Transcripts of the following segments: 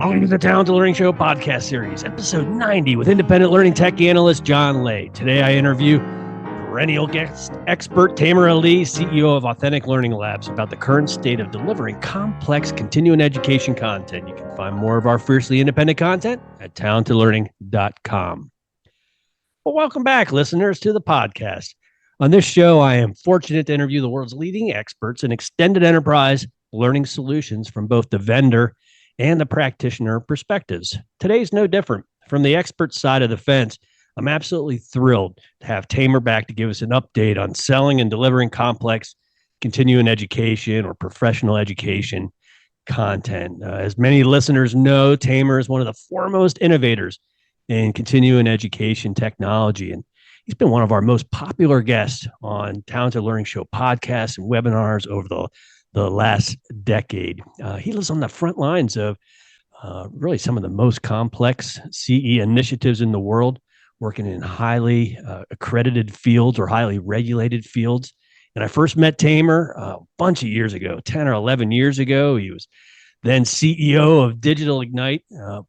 Welcome to the Talented Learning Show podcast series, episode 90 with independent learning tech analyst John Lay. Today I interview perennial guest expert Tamer Ali, CEO of Authentic Learning Labs, about the current state of delivering complex continuing education content. You can find more of our fiercely independent content at talentedlearning.com. Well, welcome back, listeners, to the podcast. On this show, I am fortunate to interview the world's leading experts in extended enterprise learning solutions from both the vendor and the practitioner perspectives. Today's no different. From the expert side of the fence, I'm absolutely thrilled to have Tamer back to give us an update on selling and delivering complex continuing education or professional education content. As many listeners know, Tamer is one of the foremost innovators in continuing education technology, and he's been one of our most popular guests on Talented Learning Show podcasts and webinars over the last decade. He lives on the front lines of really some of the most complex CE initiatives in the world, working in highly accredited fields or highly regulated fields. And I first met Tamer a bunch of years ago, 10 or 11 years ago. He was then CEO of Digital Ignite,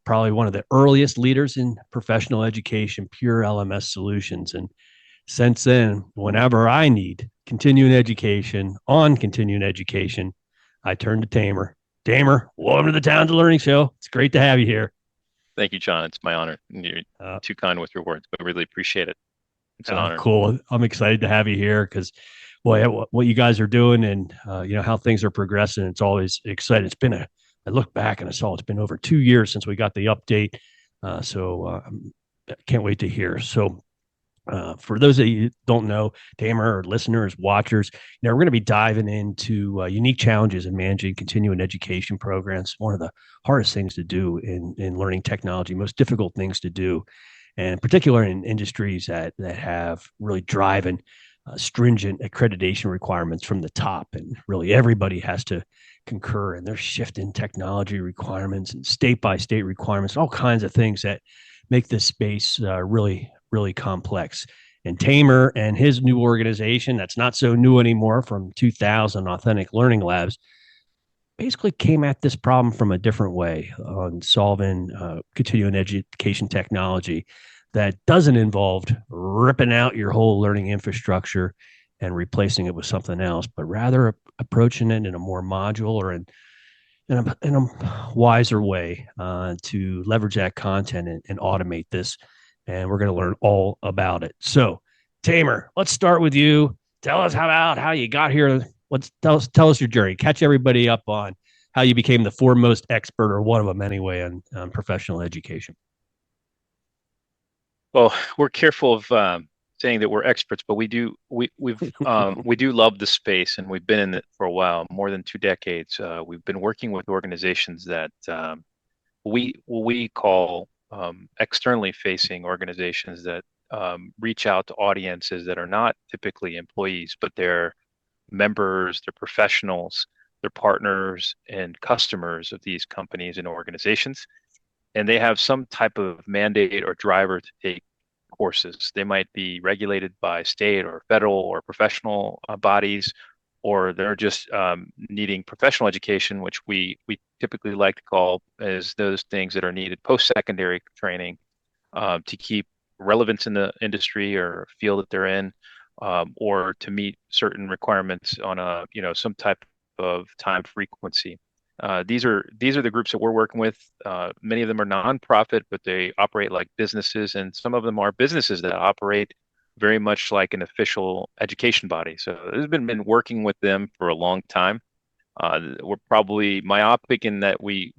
probably one of the earliest leaders in professional education, pure LMS solutions. And since then, whenever I need continuing education, I turn to Tamer. Tamer, welcome to the Talented Learning Show. It's great to have you here. Thank you, John. It's my honor. You're too kind with your words, but I really appreciate it. It's an honor. Cool. I'm excited to have you here because, boy, what you guys are doing and how things are progressing, it's always exciting. I look back and I saw it's been over 2 years since we got the update. So I can't wait to hear. So for those of you who don't know, Tamer, or listeners, watchers, we're going to be diving into unique challenges in managing continuing education programs. One of the hardest things to do in learning technology, most difficult things to do, and particularly in industries that have really driving stringent accreditation requirements from the top, and really everybody has to concur, and there's shifting technology requirements and state by state requirements, all kinds of things that make this space really complex. And Tamer and his new organization, that's not so new anymore, from 2000, Authentic Learning Labs, basically came at this problem from a different way on solving continuing education technology that doesn't involve ripping out your whole learning infrastructure and replacing it with something else, but rather approaching it in a more modular and in a wiser way to leverage that content and automate this. And we're going to learn all about it. So, Tamer, let's start with you. Tell us how you got here. Tell us your journey. Catch everybody up on how you became the foremost expert, or one of them anyway, on professional education. Well, we're careful of saying that we're experts, but we do love the space, and we've been in it for a while, more than 2 decades. We've been working with organizations that we call externally facing organizations that reach out to audiences that are not typically employees, but they're members, they're professionals, they're partners and customers of these companies and organizations. And they have some type of mandate or driver to take courses. They might be regulated by state or federal or professional bodies, or they're just needing professional education, which we typically like to call as those things that are needed post-secondary training to keep relevance in the industry or field that they're in, or to meet certain requirements on some type of time frequency. These are the groups that we're working with. Many of them are nonprofit, but they operate like businesses, and some of them are businesses that operate very much like an official education body. So this has been working with them for a long time. We're probably myopic in that we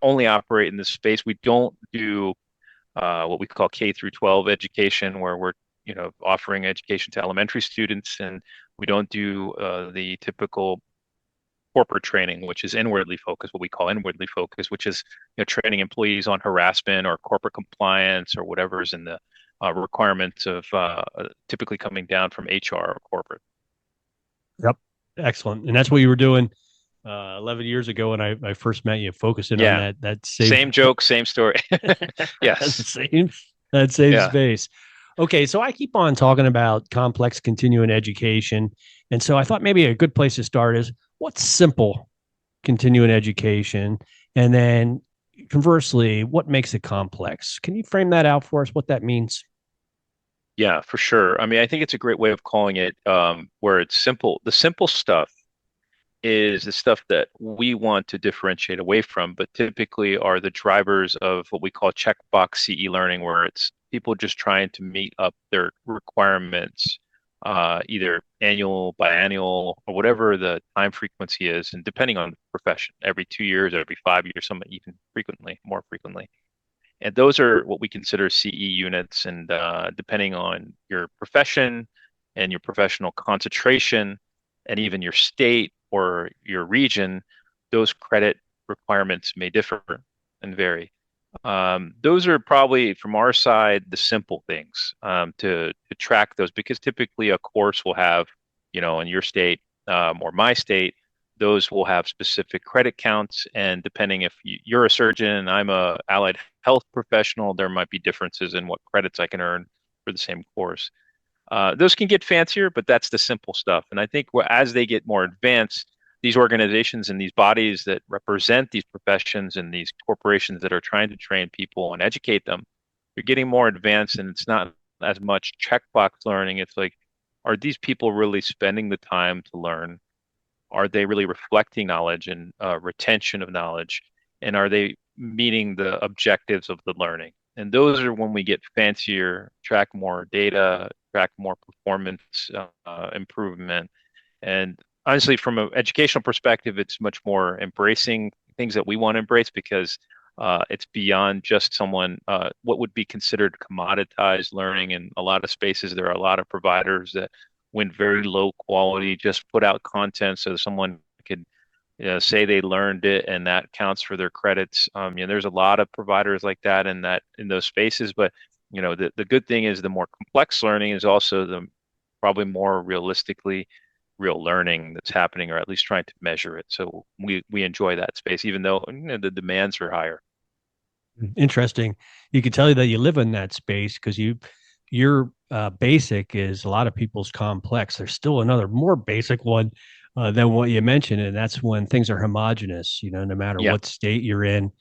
only operate in this space. We don't do what we call K through 12 education, where we're offering education to elementary students, and we don't do the typical corporate training, which is inwardly focused, what we call inwardly focused, which is training employees on harassment or corporate compliance or whatever is in the requirements of typically coming down from HR or corporate. Yep. Excellent. And that's what you were doing 11 years ago when I first met you, focusing on that same joke, same story. Yes. that same space. Okay. So I keep on talking about complex continuing education. And so I thought maybe a good place to start is, what's simple continuing education? And then, conversely, what makes it complex? Can you frame that out for us? What that means? Yeah, for sure. I mean, I think it's a great way of calling it where it's simple. The simple stuff is the stuff that we want to differentiate away from, but typically are the drivers of what we call checkbox CE learning, where it's people just trying to meet up their requirements, either annual, biannual, or whatever the time frequency is, and depending on the profession, every 2 years, every 5 years, some even frequently, more frequently. And those are what we consider CE units. And depending on your profession and your professional concentration, and even your state or your region, those credit requirements may differ and vary. Those are probably from our side the simple things to track those, because typically a course will have, in your state or my state, those will have specific credit counts. And depending if you're a surgeon and I'm a allied health professional, there might be differences in what credits I can earn for the same course. Those can get fancier, but that's the simple stuff. And I think as they get more advanced, these organizations and these bodies that represent these professions and these corporations that are trying to train people and educate them, they're getting more advanced, and it's not as much checkbox learning. It's like, are these people really spending the time to learn? Are they really reflecting knowledge and retention of knowledge? And are they meeting the objectives of the learning? And those are when we get fancier, track more data, track more performance improvement. And honestly, from an educational perspective, it's much more embracing things that we want to embrace, because it's beyond just what would be considered commoditized learning. In a lot of spaces, there are a lot of providers that went very low quality, just put out content so someone could say they learned it and that counts for their credits. There's a lot of providers like that in those spaces. But the good thing is the more complex learning is also the probably more realistically real learning that's happening, or at least trying to measure it. So we enjoy that space, even though the demands are higher. Interesting. You can tell you that you live in that space because your basic is a lot of people's complex. There's still another more basic one than what you mentioned, and that's when things are homogenous. No matter Yeah, what state you're in,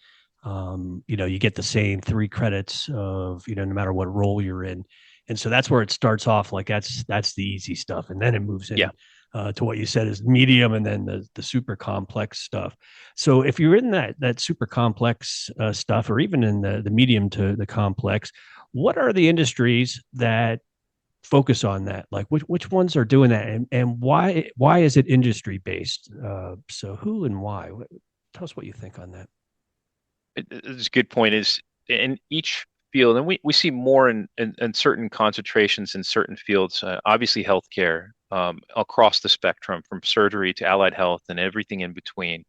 you get the same 3 credits of no matter what role you're in, and so that's where it starts off. Like that's the easy stuff, and then it moves yeah. in to what you said is medium, and then the super complex stuff. So if you're in that super complex stuff, or even in the medium to the complex, what are the industries that focus on that? Like which ones are doing that, and why is it industry based? So who and why? Tell us what you think on that. It's a good point. Is in each field, and we see more in certain concentrations in certain fields. Obviously, healthcare across the spectrum, from surgery to allied health and everything in between.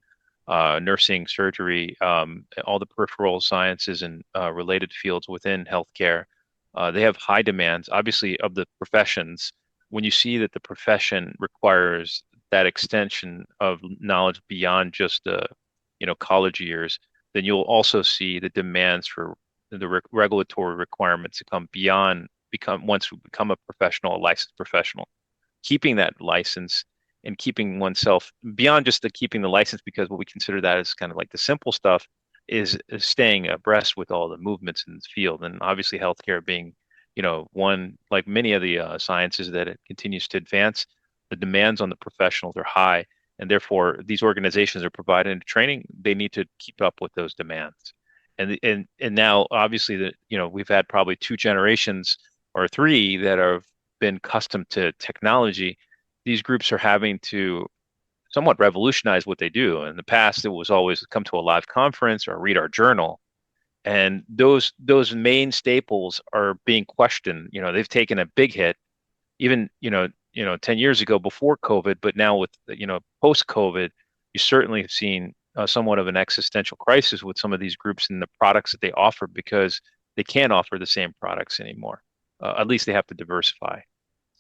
Nursing, surgery, all the peripheral sciences and related fields within healthcare. They have high demands, obviously, of the professions. When you see that the profession requires that extension of knowledge beyond just the, college years, then you'll also see the demands for the regulatory requirements to come beyond once we become a professional, a licensed professional. Keeping that license and keeping oneself beyond just the keeping the license, because what we consider that as kind of like the simple stuff is staying abreast with all the movements in the field. And obviously healthcare being, one, like many of the sciences that it continues to advance, the demands on the professionals are high. And therefore, these organizations are providing training. They need to keep up with those demands. And now, obviously, we've had probably 2 generations or 3 that have been accustomed to technology. These groups are having to somewhat revolutionize what they do. In the past, it was always come to a live conference or read our journal, and those main staples are being questioned. They've taken a big hit, even 10 years ago before COVID, but now with post COVID, you certainly have seen somewhat of an existential crisis with some of these groups and the products that they offer, because they can't offer the same products anymore. At least they have to diversify.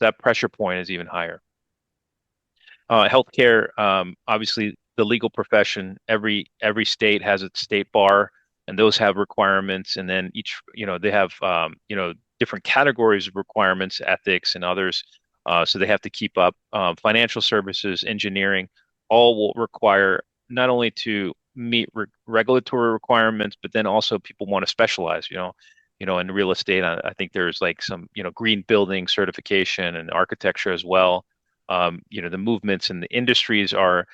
That pressure point is even higher. Healthcare, obviously, the legal profession. Every state has its state bar, and those have requirements. And then each, they have, different categories of requirements, ethics and others. So they have to keep up. Financial services, engineering, all will require not only to meet regulatory requirements, but then also people want to specialize. In real estate, I think there's like some green building certification and architecture as well. The movements in the industries are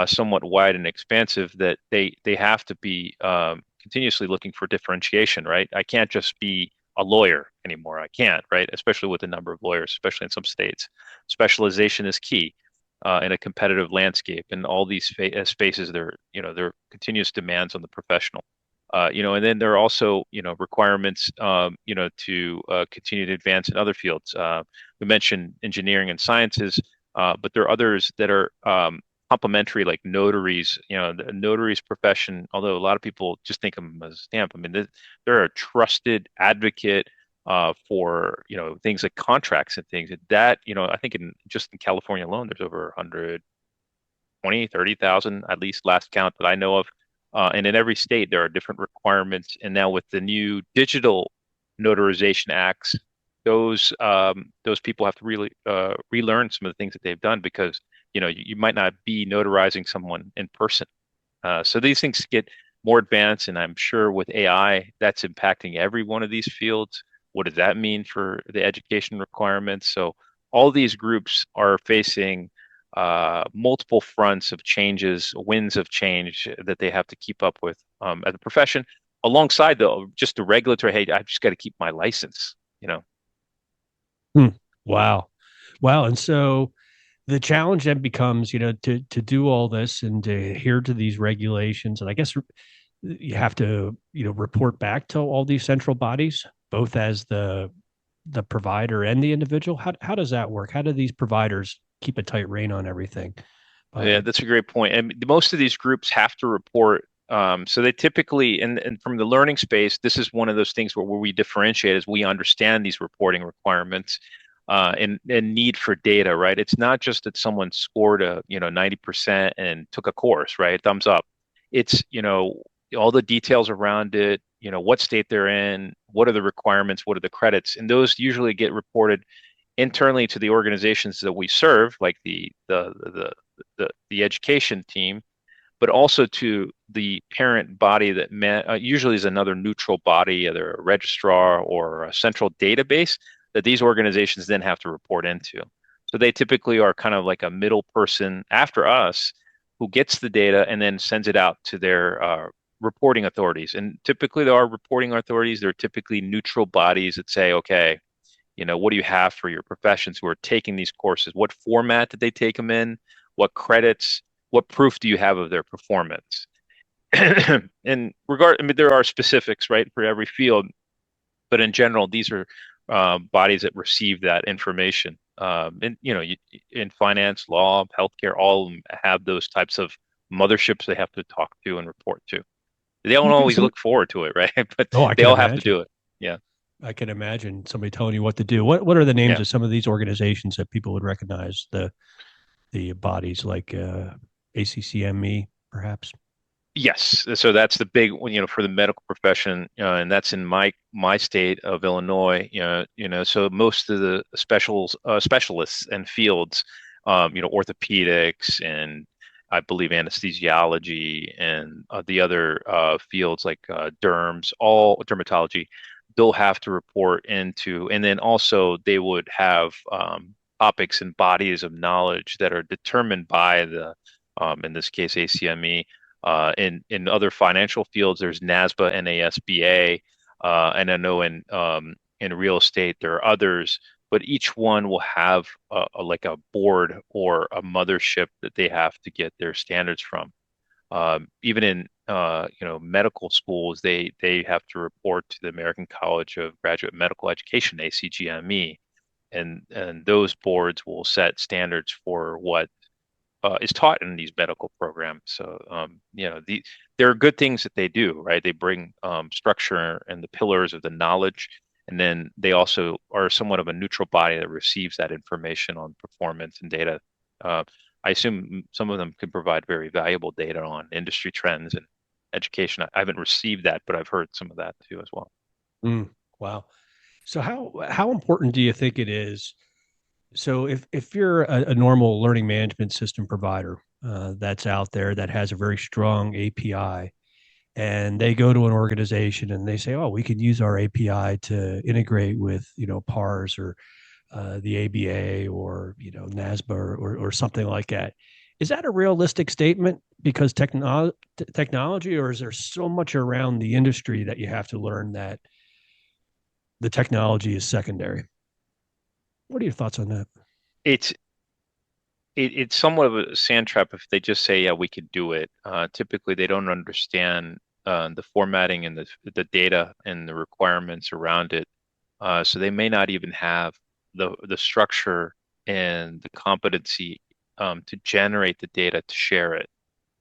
somewhat wide and expansive that they have to be continuously looking for differentiation, right? I can't just be a lawyer anymore. I can't, right? Especially with the number of lawyers, especially in some states. Specialization is key in a competitive landscape, and all these spaces, there are continuous demands on the professional. And then there are also, requirements, to continue to advance in other fields. We mentioned engineering and sciences, but there are others that are complementary, like notaries. The notaries profession, although a lot of people just think of them as a stamp. I mean, they're a trusted advocate for things like contracts and things that I think just in California alone, there's over 120, 30,000 at least last count that I know of. And in every state, there are different requirements. And now with the new digital notarization acts, those people have to really relearn some of the things that they've done because you might not be notarizing someone in person. So these things get more advanced, and I'm sure with AI, that's impacting every one of these fields. What does that mean for the education requirements? So all these groups are facing multiple fronts of changes, winds of change that they have to keep up with as a profession, alongside just the regulatory. Hey, I've just got to keep my license. Hmm. Wow. Wow. And so the challenge then becomes, to do all this and to adhere to these regulations. And I guess you have to, report back to all these central bodies, both as the provider and the individual. How does that work? How do these providers keep a tight rein on everything? Yeah, that's a great point. And most of these groups have to report. So they typically, and from the learning space, this is one of those things where we differentiate as we understand these reporting requirements and need for data, right? It's not just that someone scored 90% and took a course, right? Thumbs up. It's, all the details around it, what state they're in, what are the requirements, what are the credits, and those usually get reported internally to the organizations that we serve, like the education team, but also to the parent body that usually is another neutral body, either a registrar or a central database that these organizations then have to report into. So they typically are kind of like a middle person after us who gets the data and then sends it out to their reporting authorities. And typically there are reporting authorities. They're typically neutral bodies that say, okay, what do you have for your professions who are taking these courses? What format did they take them in? What credits? What proof do you have of their performance? I mean, there are specifics, right, for every field, but in general, these are bodies that receive that information. And in finance, law, healthcare, all of them have those types of motherships they have to talk to and report to. They Can don't you give me always some? look forward to it, right? But Oh, I they can all have to imagine. do it. Yeah. I can imagine somebody telling you what to do. What are the names Yeah. of some of these organizations that people would recognize? The bodies like ACCME, perhaps. Yes, so that's the big one, for the medical profession, and that's in my state of Illinois. So most of the specialists and fields, orthopedics and I believe anesthesiology and the other fields like all dermatology, they'll have to report into, and then also they would have topics and bodies of knowledge that are determined by in this case, ACME. In other financial fields, there's NASBA, NASBA, and I know in real estate there are others, but each one will have like a board or a mothership that they have to get their standards from. Even in medical schools, they have to report to the American College of Graduate Medical Education, ACGME, and those boards will set standards for what is taught in these medical programs. So, there are good things that they do, right? They bring structure and the pillars of the knowledge, and then they also are somewhat of a neutral body that receives that information on performance and data. Uh, I assume some of them can provide very valuable data on industry trends and education. I haven't received that, but I've heard some of that too as well. Mm, wow. So how important do you think it is? So if you're a normal learning management system provider, that's out there that has a very strong API, and they go to an organization and they say, "Oh, we can use our API to integrate with PARS or the ABA or NASBA or something like that." Is that a realistic statement? Because technology, or is there so much around the industry that you have to learn that the technology is secondary? What are your thoughts on that? It's it's somewhat of a sand trap if they just say, yeah, we could do it. Typically, they don't understand the formatting and the data and the requirements around it. So they may not even have the structure and the competency to generate the data to share it.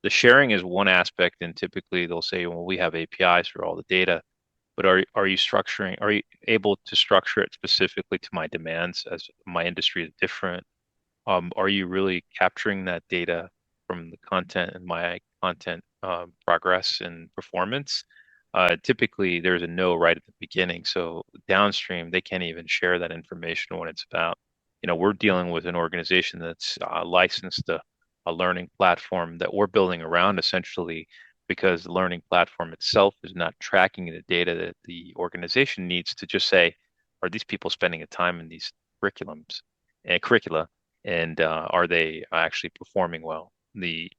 The sharing is one aspect, and typically they'll say, well, we have APIs for all the data, but are you able to structure it specifically to my demands as my industry is different? Are you really capturing that data from the content and my content progress and performance? Typically, there's a no right at the beginning. So downstream, they can't even share that information when it's about, we're dealing with an organization that's licensed a learning platform that we're building around essentially because the learning platform itself is not tracking the data that the organization needs to just say, are these people spending a time in these curriculums and curricula? And are they actually performing well? The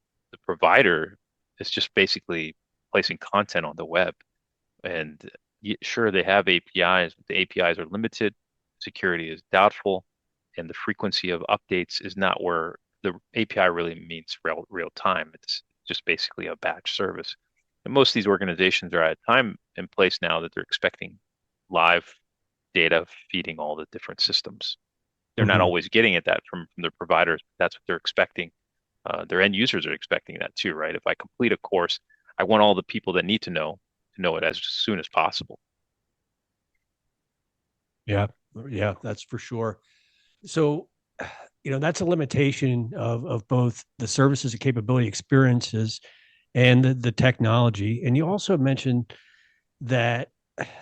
provider is just basically placing content on the web, and sure they have APIs, but the APIs are limited, security is doubtful, and the frequency of updates is not where the API really means real time. It's just basically a batch service. And most of these organizations are at a time and place now that they're expecting live data feeding all the different systems. They're not Mm-hmm. always getting at that from their providers. But that's what they're expecting. Their end users are expecting that too, right? If I complete a course, I want all the people that need to know it as soon as possible. Yeah, yeah, that's for sure. So, that's a limitation of both the services and capability experiences and the technology. And you also mentioned that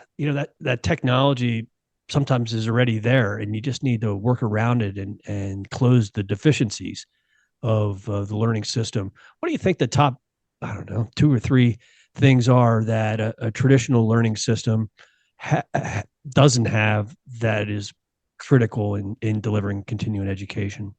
that technology sometimes is already there, and you just need to work around it and close the deficiencies of the learning system. What do you think the top, I don't know, two or three things are that a traditional learning system doesn't have that is critical in delivering continuing education?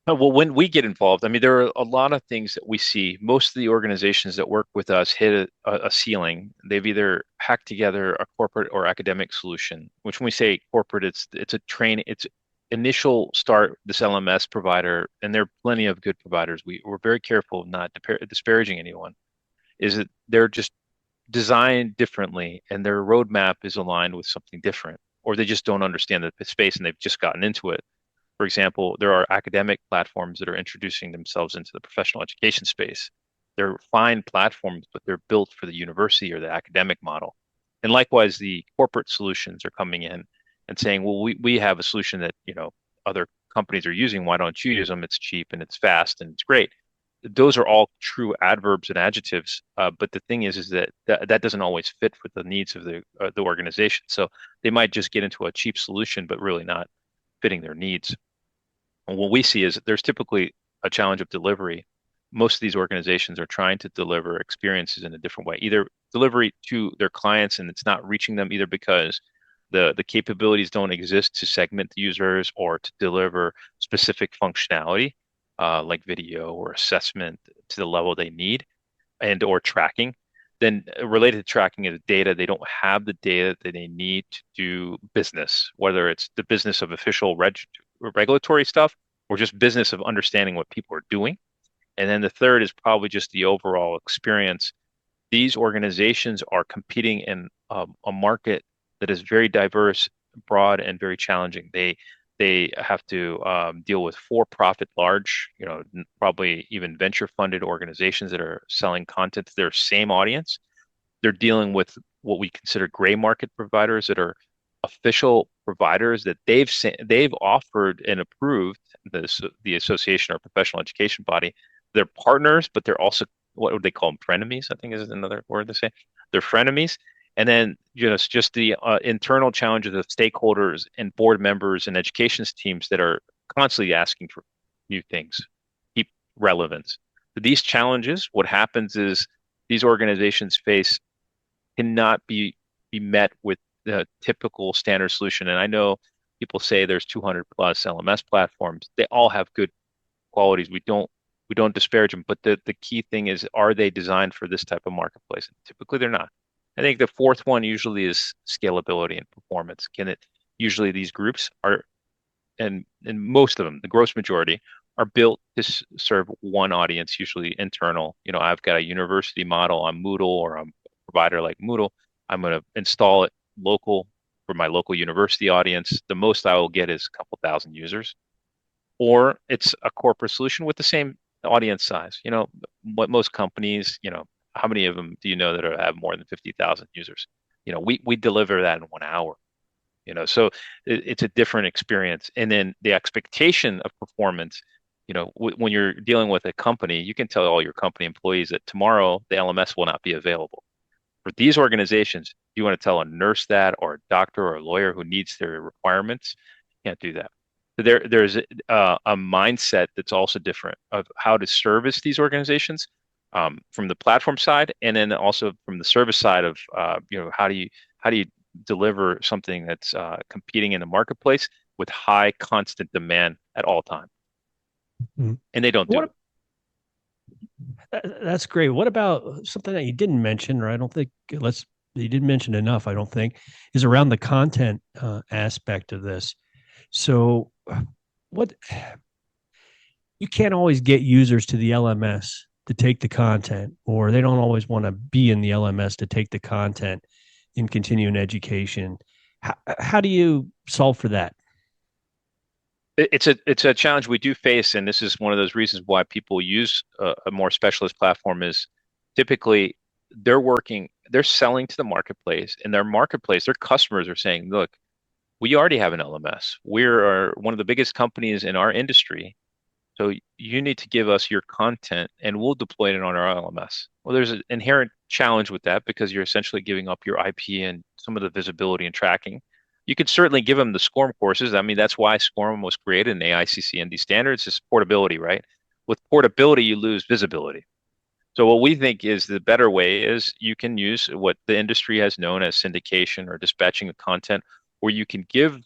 Well, when we get involved, I mean, there are a lot of things that we see. Most of the organizations that work with us hit a ceiling. They've either hacked together a corporate or academic solution, which when we say corporate, it's initial start this LMS provider, and there are plenty of good providers. We're very careful of not disparaging anyone. Is that they're just designed differently and their roadmap is aligned with something different, or they just don't understand the space and they've just gotten into it. For example, there are academic platforms that are introducing themselves into the professional education space. They're fine platforms, but they're built for the university or the academic model. And likewise, the corporate solutions are coming in and saying, well, we have a solution that, other companies are using. Why don't you use them? It's cheap and it's fast and it's great. Those are all true adverbs and adjectives. But the thing is that doesn't always fit with the needs of the organization. So they might just get into a cheap solution, but really not fitting their needs. And what we see is there's typically a challenge of delivery. Most of these organizations are trying to deliver experiences in a different way, either delivery to their clients and it's not reaching them either because the capabilities don't exist to segment the users or to deliver specific functionality, like video or assessment to the level they need and or tracking. Then related to tracking is data. They don't have the data that they need to do business, whether it's the business of official regulatory stuff or just business of understanding what people are doing. And then the third is probably just the overall experience. These organizations are competing in a market that is very diverse, broad, and very challenging. They have to deal with for-profit, large, probably even venture-funded organizations that are selling content to their same audience. They're dealing with what we consider gray market providers that are official providers that they've offered and approved the association or professional education body. They're partners, but they're also what would they call them? Frenemies, I think is another word to say. They're frenemies. And then, it's just the internal challenges of stakeholders and board members and education teams that are constantly asking for new things. relevance. So these challenges, what happens is these organizations face cannot be met with the typical standard solution. And I know people say there's 200 plus LMS platforms. They all have good qualities. We don't disparage them, but the key thing is, are they designed for this type of marketplace? Typically, they're not. I think the fourth one usually is scalability and performance. Can it usually these groups are and most of them, the gross majority, are built to serve one audience, usually internal. I've got a university model on Moodle or a provider like Moodle. I'm going to install it local for my local university audience. The most I will get is a couple thousand users, or it's a corporate solution with the same audience size. What most companies, how many of them do you know that have more than 50,000 users? We deliver that in 1 hour. So it's a different experience. And then the expectation of performance, when you're dealing with a company, you can tell all your company employees that tomorrow the LMS will not be available. For these organizations, you want to tell a nurse that, or a doctor or a lawyer who needs their requirements, you can't do that. So there's a mindset that's also different of how to service these organizations, from the platform side, and then also from the service side of how do you deliver something that's competing in the marketplace with high constant demand at all time. Mhm. And they don't do What it. That's great. What about something that you didn't mention, or I don't think let's you didn't mention enough, I don't think, is around the content aspect of this. So, what you can't always get users to the LMS to take the content, or they don't always want to be in the LMS to take the content in continuing education. How do you solve for that? It's a challenge we do face, and this is one of those reasons why people use a more specialist platform. Is typically they're selling to the marketplace, and their customers are saying, look, we already have an LMS. We're one of the biggest companies in our industry. So you need to give us your content and we'll deploy it on our LMS. Well, there's an inherent challenge with that because you're essentially giving up your IP and some of the visibility and tracking. You could certainly give them the SCORM courses. I mean, that's why SCORM was created in AICC&D standards, is portability, right? With portability, you lose visibility. So what we think is the better way is you can use what the industry has known as syndication or dispatching of content, where you can give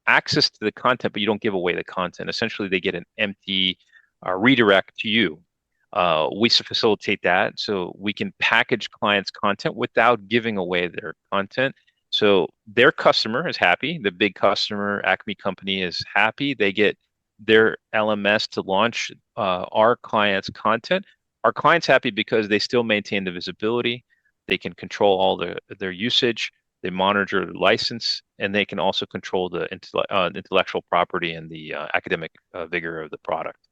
access to the content, but you don't give away the content. Essentially, they get an empty redirect to you. We facilitate that so we can package clients' content without giving away their content. So their customer is happy. The big customer, Acme company, is happy. They get their LMS to launch our clients' content. Our clients happy because they still maintain the visibility. They can control all their usage. They monitor the license, and they can also control the intellectual property and the academic vigor of the product.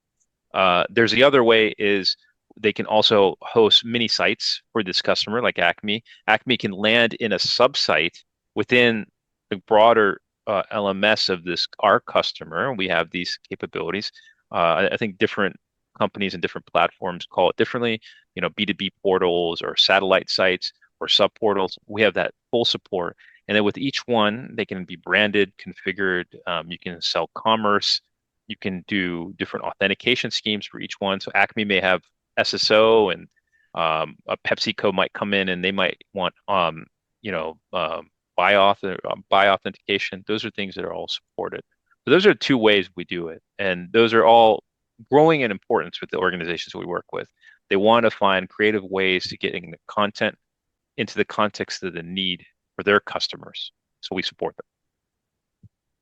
There's the other way is they can also host mini sites for this customer, like Acme. Acme can land in a sub-site within the broader LMS of this our customer. We have these capabilities. I think different companies and different platforms call it differently. B2B portals or satellite sites or sub portals. We have that full support, and then with each one, they can be branded, configured. You can sell commerce. You can do different authentication schemes for each one. So Acme may have SSO, and a PepsiCo might come in and they might want you know buy authentication. Those are things that are all supported. So those are two ways we do it, and those are all growing in importance with the organizations we work with. They want to find creative ways to getting the content into the context of the need for their customers. So we support them.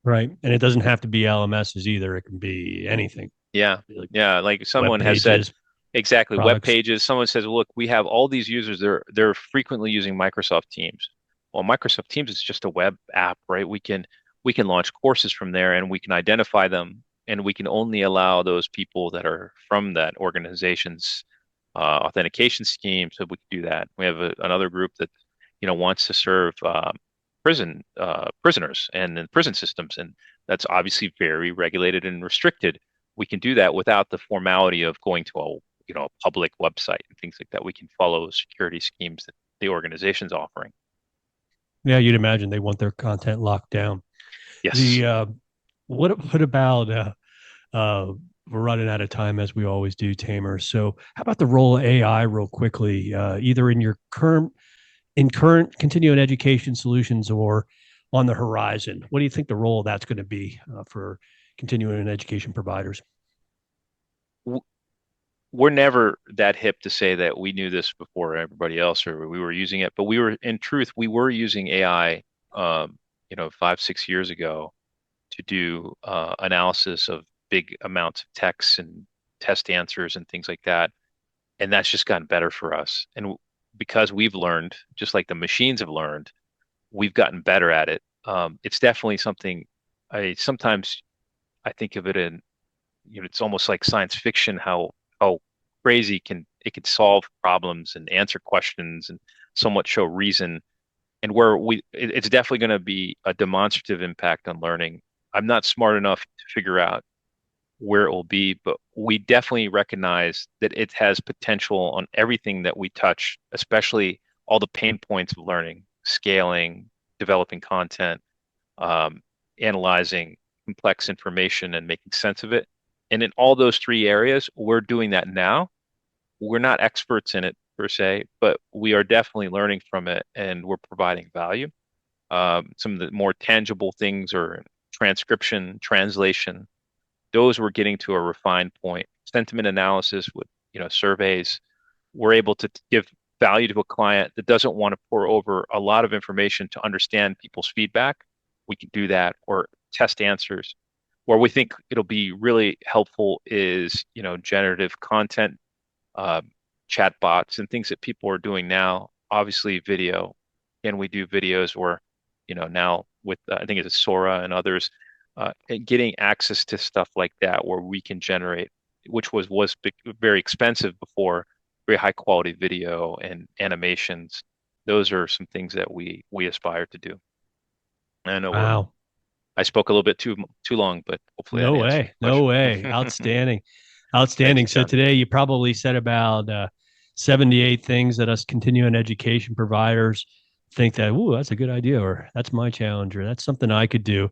Right. And it doesn't have to be LMSs either. It can be anything, Yeah. like Yeah. Like web someone has said, pages, exactly, web products. pages. Someone says, look, we have all these users. They're frequently using Microsoft Teams. Well, Microsoft Teams is just a web app, right? We can launch courses from there, and we can identify them, and we can only allow those people that are from that organization's authentication scheme. So we can do that. We have another group that wants to serve prisoners and in prison systems, and that's obviously very regulated and restricted. We can do that without the formality of going to a public website and things like that. We can follow security schemes that the organization's offering. Yeah, you'd imagine they want their content locked down. Yes. The what about We're running out of time as we always do, Tamer. So, how about the role of AI, real quickly, either in your current continuing education solutions or on the horizon? What do you think the role of that's going to be for continuing education providers? We're never that hip to say that we knew this before everybody else or we were using it, but in truth, we were using AI, 5, 6 years ago to do analysis of big amounts of text and test answers and things like that. And that's just gotten better for us. And because we've learned, just like the machines have learned, we've gotten better at it. It's definitely something sometimes I think of it in, it's almost like science fiction, how crazy it could solve problems and answer questions and somewhat show reason. And it's definitely going to be a demonstrative impact on learning. I'm not smart enough to figure out where it will be, but we definitely recognize that it has potential on everything that we touch, especially all the pain points of learning, scaling, developing content, analyzing complex information and making sense of it. And in all those three areas, we're doing that now. We're not experts in it per se, but we are definitely learning from it and we're providing value. Some of the more tangible things are transcription, translation. Those we're getting to a refined point. Sentiment analysis with, surveys. We're able to give value to a client that doesn't want to pour over a lot of information to understand people's feedback. We can do that, or test answers. Where we think it'll be really helpful is, generative content, chat bots and things that people are doing now. Obviously, video. Can we do videos or, now with, I think it's Sora and others, and getting access to stuff like that where we can generate, which was very expensive before, very high quality video and animations. Those are some things that we aspire to do. I know Wow. I spoke a little bit too long, but hopefully that No answers way. your No question. way. Outstanding. Thank Outstanding. you, So John. today you probably said about 78 things that us continuing education providers think that, ooh, that's a good idea, or that's my challenge, or that's something I could do.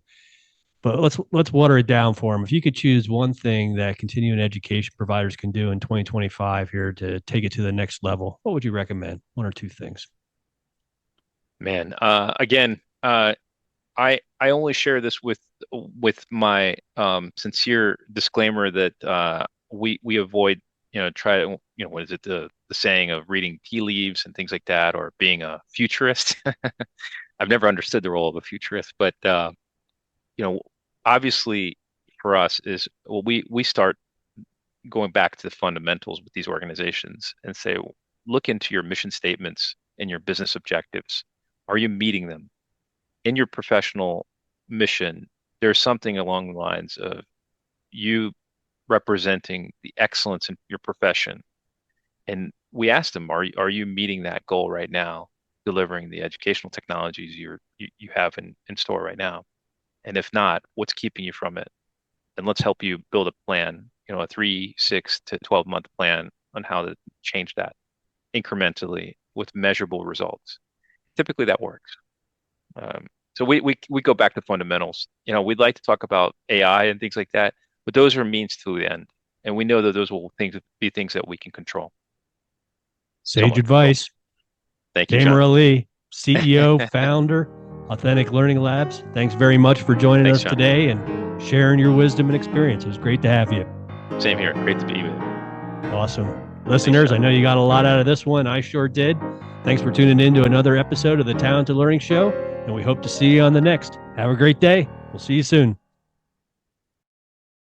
But let's water it down for them. If you could choose one thing that continuing education providers can do in 2025 here to take it to the next level, what would you recommend? One or two things. Man, again, I only share this with my sincere disclaimer that we avoid, try to, what is it, the saying of reading tea leaves and things like that, or being a futurist. I've never understood the role of a futurist, but you know obviously for us is, well, we start going back to the fundamentals with these organizations and say, look into your mission statements and your business objectives. Are you meeting them? In your professional mission, there's something along the lines of you representing the excellence in your profession. And we asked them, are you meeting that goal right now, delivering the educational technologies you have in store right now? And if not, what's keeping you from it? And let's help you build a plan, a 3, 6 to 12-month plan on how to change that incrementally with measurable results. Typically that works. So we go back to fundamentals. We'd like to talk about AI and things like that, but those are means to the end. And we know that those will be things that we can control. Sage Somewhat control. advice. Thank you, Tamer John. Ali, CEO, founder, Authentic Learning Labs. Thanks very much for joining Thanks, us John. today and sharing your wisdom and experience. It was great to have you. Same here. Great to be with you. Awesome. Listeners, I know you got a lot out of this one. I sure did. Thanks for tuning in to another episode of the Talented Learning Show, and we hope to see you on the next. Have a great day. We'll see you soon.